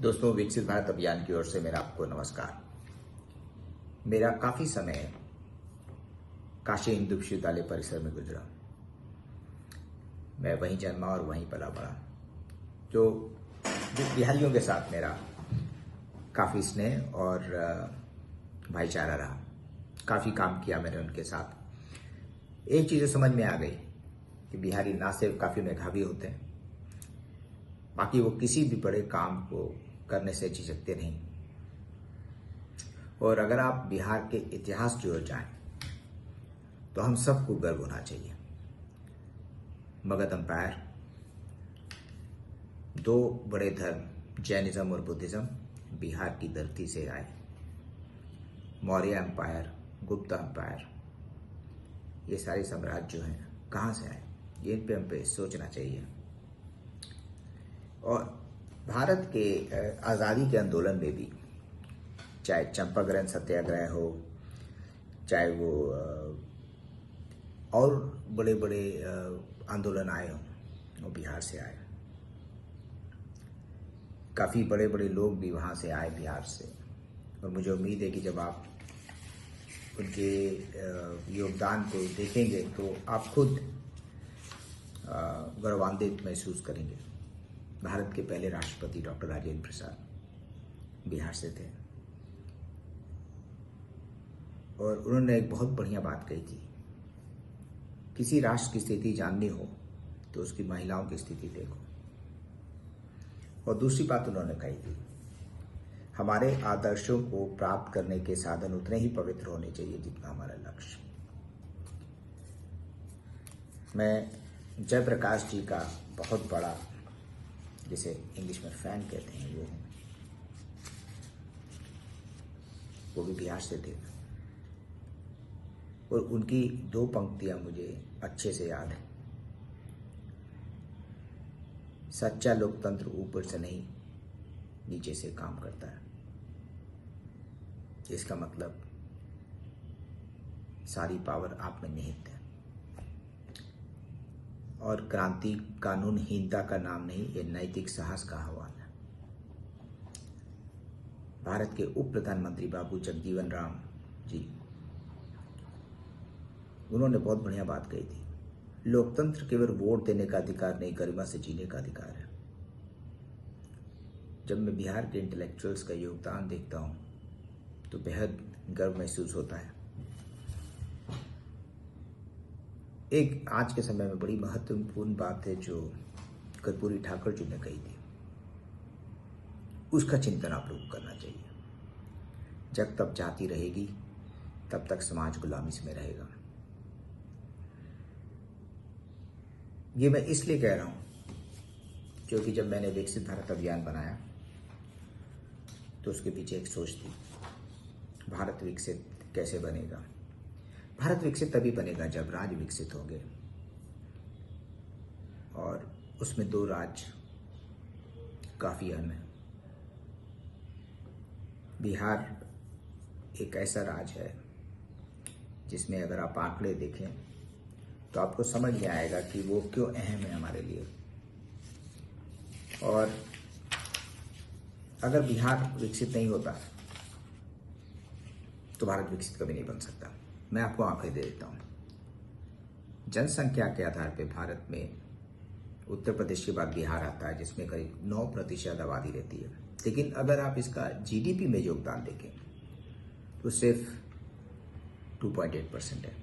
दोस्तों, विकसित भारत अभियान की ओर से मेरा आपको नमस्कार। मेरा काफ़ी समय काशी हिंदू विश्वविद्यालय परिसर में गुजरा। मैं वहीं जन्मा और वहीं पला बड़ा। जो बिहारियों के साथ मेरा काफ़ी स्नेह और भाईचारा रहा। काफ़ी काम किया मैंने उनके साथ। एक चीज़ समझ में आ गई कि बिहारी ना सिर्फ काफ़ी मेधावी होते हैं, बाकी वो किसी भी बड़े काम को करने से झिझकते नहीं। और अगर आप बिहार के इतिहास की ओर जाएं तो हम सबको गर्व होना चाहिए। मगध एम्पायर, दो बड़े धर्म जैनिज्म और बुद्धिज्म बिहार की धरती से आए। मौर्य एम्पायर, गुप्ता एम्पायर, ये सारे साम्राज्य जो हैं कहाँ से आए, ये इन पे हम पे सोचना चाहिए। और भारत के आज़ादी के आंदोलन में भी, चाहे चंपारण सत्याग्रह हो, चाहे वो और बड़े बड़े आंदोलन आए हों, वो बिहार से आए। काफ़ी बड़े बड़े लोग भी वहाँ से आए, बिहार से। और मुझे उम्मीद है कि जब आप उनके योगदान को देखेंगे तो आप खुद गौरवान्वित महसूस करेंगे। भारत के पहले राष्ट्रपति डॉक्टर राजेंद्र प्रसाद बिहार से थे और उन्होंने एक बहुत बढ़िया बात कही थी, किसी राष्ट्र की स्थिति जाननी हो तो उसकी महिलाओं की स्थिति देखो। और दूसरी बात उन्होंने कही थी, हमारे आदर्शों को प्राप्त करने के साधन उतने ही पवित्र होने चाहिए जितना हमारा लक्ष्य। मैं जयप्रकाश जी का बहुत बड़ा, जिसे इंग्लिश में फैन कहते हैं, वो भी बिहार से थे। और उनकी दो पंक्तियां मुझे अच्छे से याद हैं, सच्चा लोकतंत्र ऊपर से नहीं नीचे से काम करता है। इसका मतलब सारी पावर आप में निहित है। और क्रांति कानूनहीनता का नाम नहीं, ये नैतिक साहस का आह्वान है। भारत के उप प्रधानमंत्री बाबू जगजीवन राम जी, उन्होंने बहुत बढ़िया बात कही थी, लोकतंत्र केवल वोट देने का अधिकार नहीं, गरिमा से जीने का अधिकार है। जब मैं बिहार के इंटेलेक्चुअल्स का योगदान देखता हूँ तो बेहद गर्व महसूस होता है। एक आज के समय में बड़ी महत्वपूर्ण बात है जो कर्पूरी ठाकुर जी ने कही थी, उसका चिंतन आप लोग करना चाहिए। जब तक जाति रहेगी तब तक समाज गुलामी में रहेगा। ये मैं इसलिए कह रहा हूँ क्योंकि जब मैंने विकसित भारत अभियान बनाया तो उसके पीछे एक सोच थी, भारत विकसित कैसे बनेगा। भारत विकसित तभी बनेगा जब राज्य विकसित होंगे, और उसमें दो राज्य काफ़ी अहम है। बिहार एक ऐसा राज्य है जिसमें अगर आप आंकड़े देखें तो आपको समझ में आएगा कि वो क्यों अहम है हमारे लिए। और अगर बिहार विकसित नहीं होता तो भारत विकसित कभी नहीं बन सकता। मैं आपको आंकड़े दे देता हूँ। जनसंख्या के आधार पर भारत में उत्तर प्रदेश के बाद बिहार आता है, जिसमें करीब 9% आबादी रहती है। लेकिन अगर आप इसका जीडीपी में योगदान देखें तो सिर्फ 2.8% है।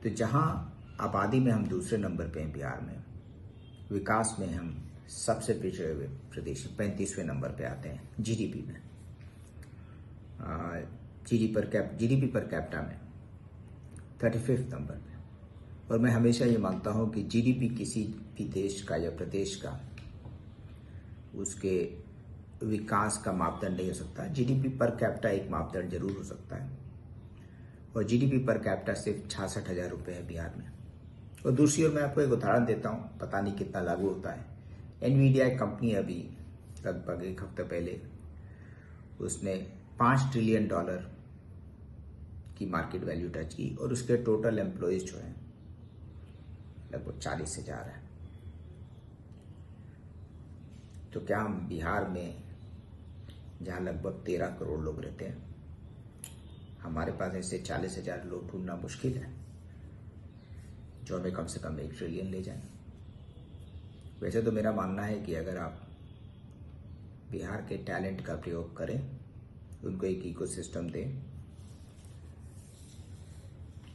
तो जहां आबादी में हम दूसरे नंबर पे हैं बिहार में, विकास में हम सबसे पिछड़े हुए प्रदेश 35वें नंबर पे आते हैं। जीडीपी में, जीडीपी पर कैपिटा में 35वें नंबर पे। और मैं हमेशा ये मानता हूँ कि जीडीपी किसी भी देश का या प्रदेश का उसके विकास का मापदंड नहीं हो सकता। जीडीपी पर कैपिटा एक मापदंड जरूर हो सकता है, और जीडीपी पर कैपिटा सिर्फ 66,000 रुपये है बिहार में। और दूसरी ओर मैं आपको एक उदाहरण देता हूँ, पता नहीं कितना लागू होता है। एनवीडिया एक कंपनी, अभी लगभग एक हफ्ते पहले उसने $5 ट्रिलियन की मार्केट वैल्यू टच की, और उसके टोटल एम्प्लॉयज जो हैं लगभग 40 से ज़्यादा है। तो क्या हम बिहार में, जहाँ लगभग 13 करोड़ लोग रहते हैं, हमारे पास ऐसे 40,000 लोग ढूंढना मुश्किल है जो हमें कम से कम 1 ट्रिलियन ले जाएं? वैसे तो मेरा मानना है कि अगर आप बिहार के टैलेंट का प्रयोग करें, उनको एक इकोसिस्टम दें,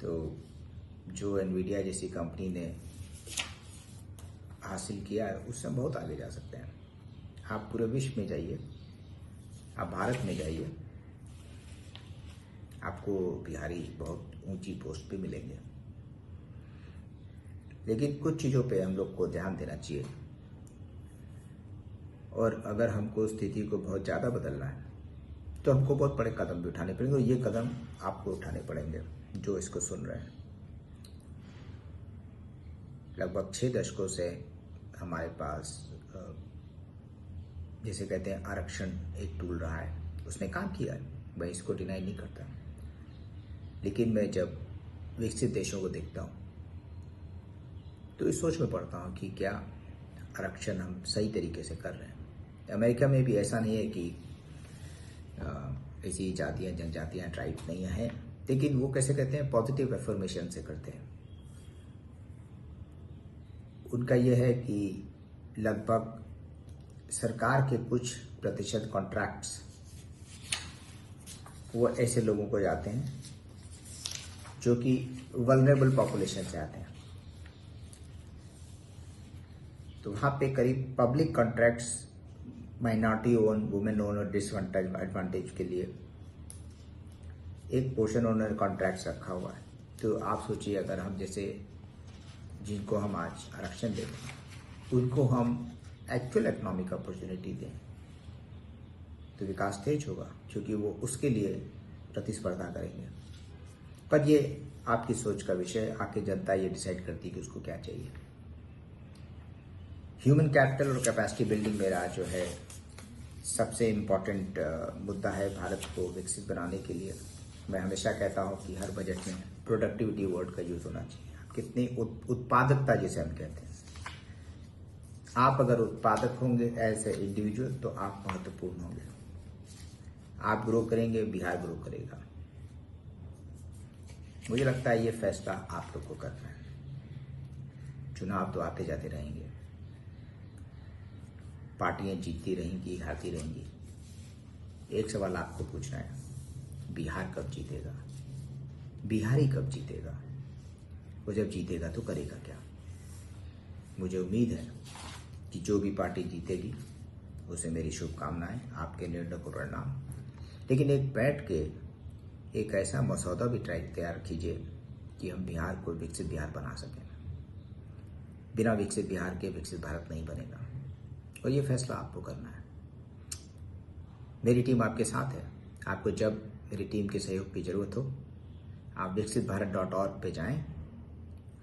तो जो एनवीडिया जैसी कंपनी ने हासिल किया है उससे हम बहुत आगे जा सकते हैं। आप पूरे विश्व में जाइए, आप भारत में जाइए, आपको बिहारी बहुत ऊंची पोस्ट पे मिलेंगे। लेकिन कुछ चीज़ों पे हम लोग को ध्यान देना चाहिए, और अगर हमको स्थिति को बहुत ज़्यादा बदलना है तो हमको बहुत बड़े कदम भी उठाने पड़ेंगे, और ये कदम आपको उठाने पड़ेंगे जो इसको सुन रहे हैं। लगभग 6 दशकों से हमारे पास जिसे कहते हैं आरक्षण एक टूल रहा है, उसने काम किया है, मैं इसको डिनाई नहीं करता। लेकिन मैं जब विकसित देशों को देखता हूँ तो इस सोच में पड़ता हूँ कि क्या आरक्षण हम सही तरीके से कर रहे हैं। अमेरिका में भी ऐसा नहीं है कि ऐसी जातियाँ, जनजातियाँ, ट्राइब नहीं हैं, लेकिन वो कैसे कहते हैं, पॉजिटिव एफर्मेशन से करते हैं। उनका यह है कि लगभग सरकार के कुछ प्रतिशत कॉन्ट्रैक्ट्स वो ऐसे लोगों को जाते हैं जो कि वल्नरेबल पॉपुलेशन से आते हैं। तो वहाँ पे करीब public contracts minority own, women own और डिसएडवांटेज के लिए एक पोर्शन उन्होंने कॉन्ट्रैक्ट्स रखा हुआ है। तो आप सोचिए, अगर हम जैसे जिनको हम आज आरक्षण देते हैं उनको हम एक्चुअल इकोनॉमिक अपॉर्चुनिटी दें तो विकास तेज होगा, क्योंकि वो उसके लिए प्रतिस्पर्धा करेंगे। पर ये आपकी सोच का विषय है, आके जनता ये डिसाइड करती है कि उसको क्या चाहिए। ह्यूमन कैपिटल और कैपेसिटी बिल्डिंग मेरा जो है सबसे इम्पोर्टेंट मुद्दा है भारत को विकसित बनाने के लिए। मैं हमेशा कहता हूँ कि हर बजट में प्रोडक्टिविटी वर्ड का यूज होना चाहिए। कितनी उत्पादकता जिसे हम कहते हैं, आप अगर उत्पादक होंगे एज ए इंडिविजुअल तो आप महत्वपूर्ण होंगे। आप ग्रो करेंगे, बिहार ग्रो करेगा। मुझे लगता है ये फैसला आप लोग को करना है। चुनाव तो आते जाते रहेंगे, पार्टियां जीतती रहेंगी, हारती रहेंगी। एक सवाल आपको पूछना है, बिहार कब जीतेगा? बिहारी कब जीतेगा? वो जब जीतेगा तो करेगा क्या? मुझे उम्मीद है कि जो भी पार्टी जीतेगी उसे मेरी शुभकामनाएं, आपके निर्णय को प्रणाम। लेकिन एक बैठ के एक ऐसा मसौदा भी तैयार कीजिए कि हम बिहार को विकसित बिहार बना सकें। बिना विकसित बिहार के विकसित भारत नहीं बनेगा, और ये फैसला आपको करना है। मेरी टीम आपके साथ है। आपको जब मेरी टीम के सहयोग की जरूरत हो, आप viksit-bharat.org पे जाएं।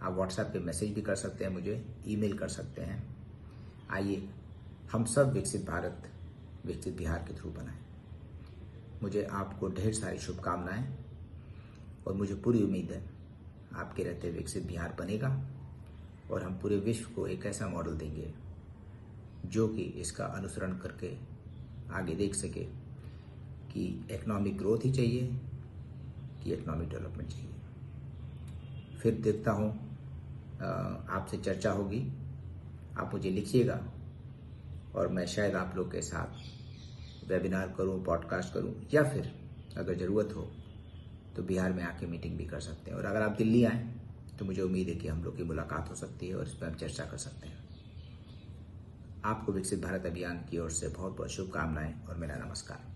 आप व्हाट्सएप पे मैसेज भी कर सकते हैं, मुझे ईमेल कर सकते हैं। आइए हम सब विकसित भारत, विकसित बिहार के थ्रू बनाएं। मुझे आपको ढेर सारी शुभकामनाएं, और मुझे पूरी उम्मीद है आपके रहते विकसित बिहार बनेगा, और हम पूरे विश्व को एक ऐसा मॉडल देंगे जो कि इसका अनुसरण करके आगे देख सके कि इकोनॉमिक ग्रोथ ही चाहिए कि इकोनॉमिक डेवलपमेंट चाहिए। फिर देखता हूँ आपसे चर्चा होगी। आप मुझे लिखिएगा और मैं शायद आप लोग के साथ वेबिनार करूँ, पॉडकास्ट करूँ, या फिर अगर ज़रूरत हो तो बिहार में आके मीटिंग भी कर सकते हैं। और अगर आप दिल्ली आएँ तो मुझे उम्मीद है कि हम लोग की मुलाकात हो सकती है और इस पर हम चर्चा कर सकते हैं। आपको विकसित भारत अभियान की ओर से बहुत बहुत शुभकामनाएं और मेरा नमस्कार।